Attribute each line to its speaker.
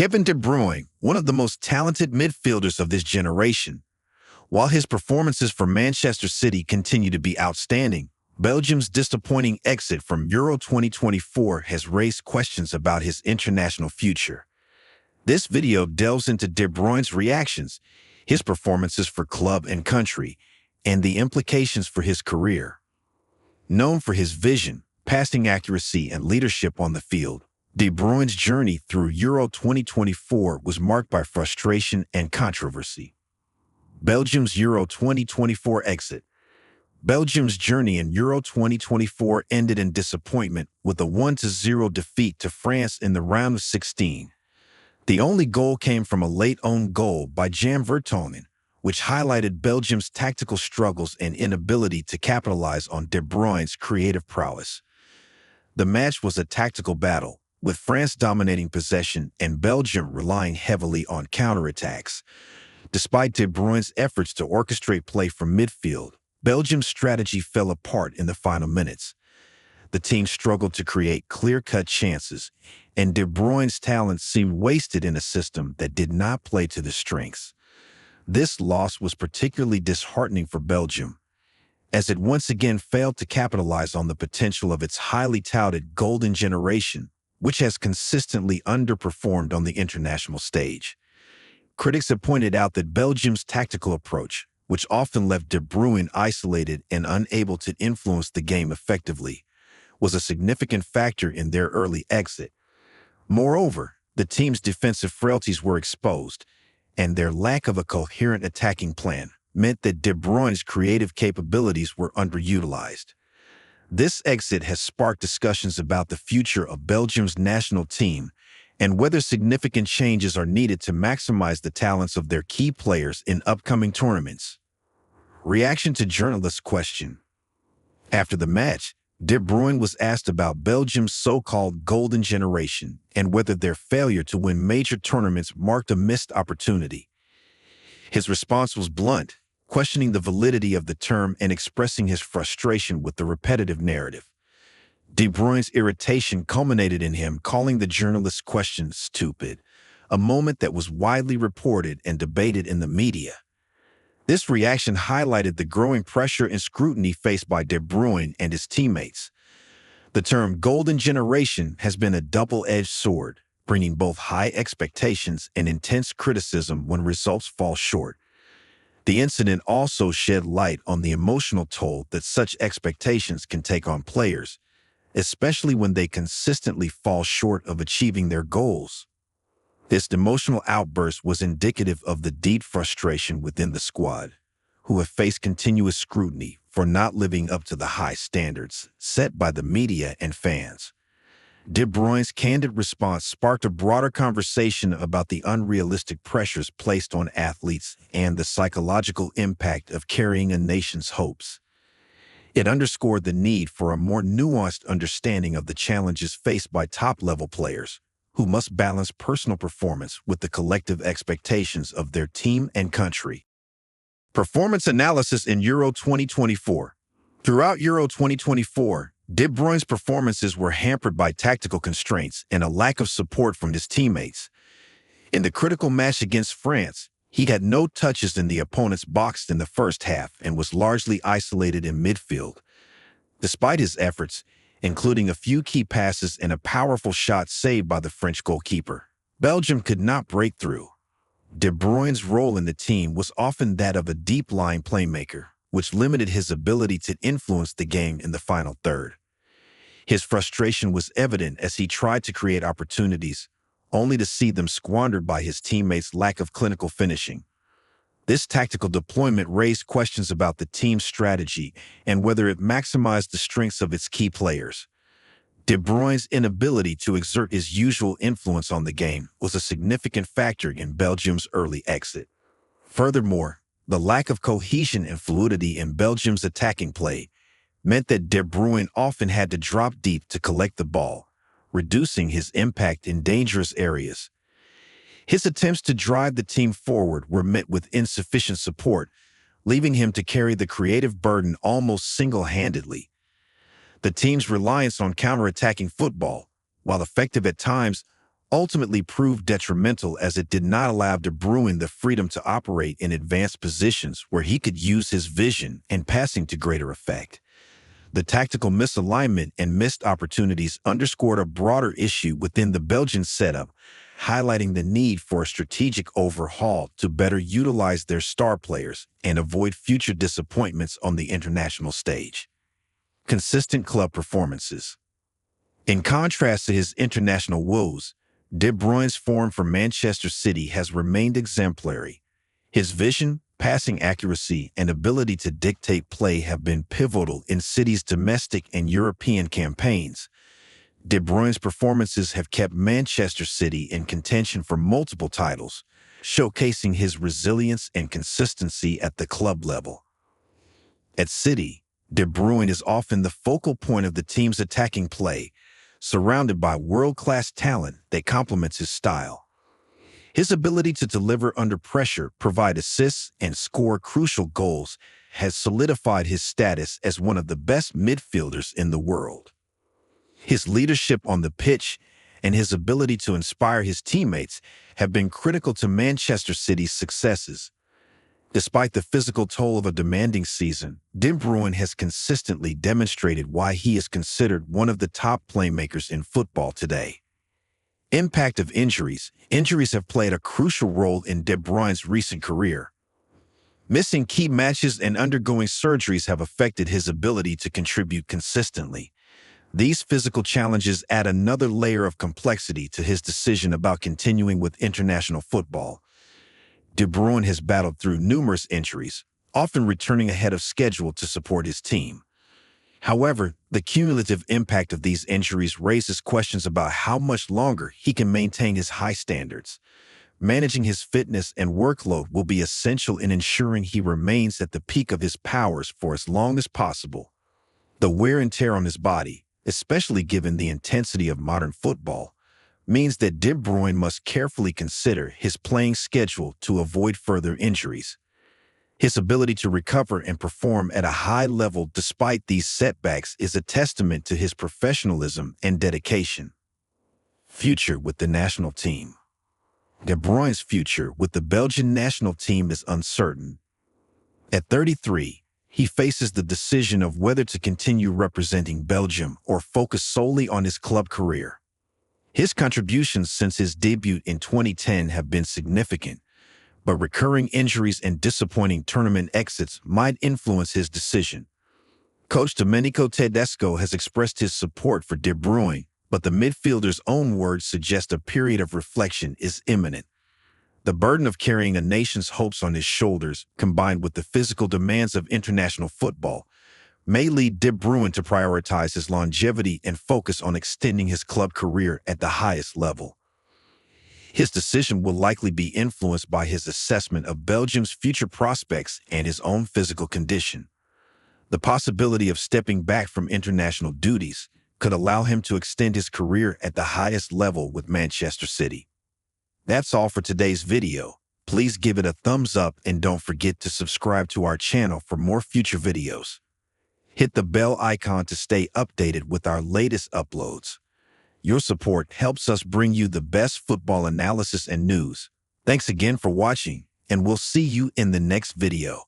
Speaker 1: Kevin De Bruyne, one of the most talented midfielders of this generation. While his performances for Manchester City continue to be outstanding, Belgium's disappointing exit from Euro 2024 has raised questions about his international future. This video delves into De Bruyne's reactions, his performances for club and country, and the implications for his career. Known for his vision, passing accuracy, and leadership on the field, De Bruyne's journey through Euro 2024 was marked by frustration and controversy. Belgium's Euro 2024 exit. Belgium's journey in Euro 2024 ended in disappointment with a 1-0 defeat to France in the round of 16. The only goal came from a late own goal by Jan Vertonghen, which highlighted Belgium's tactical struggles and inability to capitalize on De Bruyne's creative prowess. The match was a tactical battle, with France dominating possession and Belgium relying heavily on counterattacks. Despite De Bruyne's efforts to orchestrate play from midfield, Belgium's strategy fell apart in the final minutes. The team struggled to create clear-cut chances, and De Bruyne's talent seemed wasted in a system that did not play to their strengths. This loss was particularly disheartening for Belgium, as it once again failed to capitalize on the potential of its highly touted golden generation, which has consistently underperformed on the international stage. Critics have pointed out that Belgium's tactical approach, which often left De Bruyne isolated and unable to influence the game effectively, was a significant factor in their early exit. Moreover, the team's defensive frailties were exposed, and their lack of a coherent attacking plan meant that De Bruyne's creative capabilities were underutilized. This exit has sparked discussions about the future of Belgium's national team and whether significant changes are needed to maximize the talents of their key players in upcoming tournaments. Reaction to journalists' question. After the match, De Bruyne was asked about Belgium's so-called golden generation and whether their failure to win major tournaments marked a missed opportunity. His response was blunt, questioning the validity of the term and expressing his frustration with the repetitive narrative. De Bruyne's irritation culminated in him calling the journalist's question stupid, a moment that was widely reported and debated in the media. This reaction highlighted the growing pressure and scrutiny faced by De Bruyne and his teammates. The term golden generation has been a double-edged sword, bringing both high expectations and intense criticism when results fall short. The incident also shed light on the emotional toll that such expectations can take on players, especially when they consistently fall short of achieving their goals. This emotional outburst was indicative of the deep frustration within the squad, who have faced continuous scrutiny for not living up to the high standards set by the media and fans. De Bruyne's candid response sparked a broader conversation about the unrealistic pressures placed on athletes and the psychological impact of carrying a nation's hopes. It underscored the need for a more nuanced understanding of the challenges faced by top-level players, who must balance personal performance with the collective expectations of their team and country. Performance analysis in Euro 2024. Throughout Euro 2024, De Bruyne's performances were hampered by tactical constraints and a lack of support from his teammates. In the critical match against France, he had no touches in the opponent's box in the first half and was largely isolated in midfield. Despite his efforts, including a few key passes and a powerful shot saved by the French goalkeeper, Belgium could not break through. De Bruyne's role in the team was often that of a deep-lying playmaker, which limited his ability to influence the game in the final third. His frustration was evident as he tried to create opportunities, only to see them squandered by his teammates' lack of clinical finishing. This tactical deployment raised questions about the team's strategy and whether it maximized the strengths of its key players. De Bruyne's inability to exert his usual influence on the game was a significant factor in Belgium's early exit. Furthermore, the lack of cohesion and fluidity in Belgium's attacking play meant that De Bruyne often had to drop deep to collect the ball, reducing his impact in dangerous areas. His attempts to drive the team forward were met with insufficient support, leaving him to carry the creative burden almost single-handedly. The team's reliance on counterattacking football, while effective at times, ultimately proved detrimental as it did not allow De Bruyne the freedom to operate in advanced positions where he could use his vision and passing to greater effect. The tactical misalignment and missed opportunities underscored a broader issue within the Belgian setup, highlighting the need for a strategic overhaul to better utilize their star players and avoid future disappointments on the international stage. Consistent club performances. In contrast to his international woes, De Bruyne's form for Manchester City has remained exemplary. His vision, passing accuracy, and ability to dictate play have been pivotal in City's domestic and European campaigns. De Bruyne's performances have kept Manchester City in contention for multiple titles, showcasing his resilience and consistency at the club level. At City, De Bruyne is often the focal point of the team's attacking play, surrounded by world-class talent that complements his style. His ability to deliver under pressure, provide assists, and score crucial goals has solidified his status as one of the best midfielders in the world. His leadership on the pitch and his ability to inspire his teammates have been critical to Manchester City's successes. Despite the physical toll of a demanding season, De Bruyne has consistently demonstrated why he is considered one of the top playmakers in football today. Impact of injuries. Injuries have played a crucial role in De Bruyne's recent career. Missing key matches and undergoing surgeries have affected his ability to contribute consistently. These physical challenges add another layer of complexity to his decision about continuing with international football. De Bruyne has battled through numerous injuries, often returning ahead of schedule to support his team. However, the cumulative impact of these injuries raises questions about how much longer he can maintain his high standards. Managing his fitness and workload will be essential in ensuring he remains at the peak of his powers for as long as possible. The wear and tear on his body, especially given the intensity of modern football, means that De Bruyne must carefully consider his playing schedule to avoid further injuries. His ability to recover and perform at a high level despite these setbacks is a testament to his professionalism and dedication. Future with the national team. De Bruyne's future with the Belgian national team is uncertain. At 33, he faces the decision of whether to continue representing Belgium or focus solely on his club career. His contributions since his debut in 2010 have been significant, but recurring injuries and disappointing tournament exits might influence his decision. Coach Domenico Tedesco has expressed his support for De Bruyne, but the midfielder's own words suggest a period of reflection is imminent. The burden of carrying a nation's hopes on his shoulders, combined with the physical demands of international football, may lead De Bruyne to prioritize his longevity and focus on extending his club career at the highest level. His decision will likely be influenced by his assessment of Belgium's future prospects and his own physical condition. The possibility of stepping back from international duties could allow him to extend his career at the highest level with Manchester City. That's all for today's video. Please give it a thumbs up and don't forget to subscribe to our channel for more future videos. Hit the bell icon to stay updated with our latest uploads. Your support helps us bring you the best football analysis and news. Thanks again for watching, and we'll see you in the next video.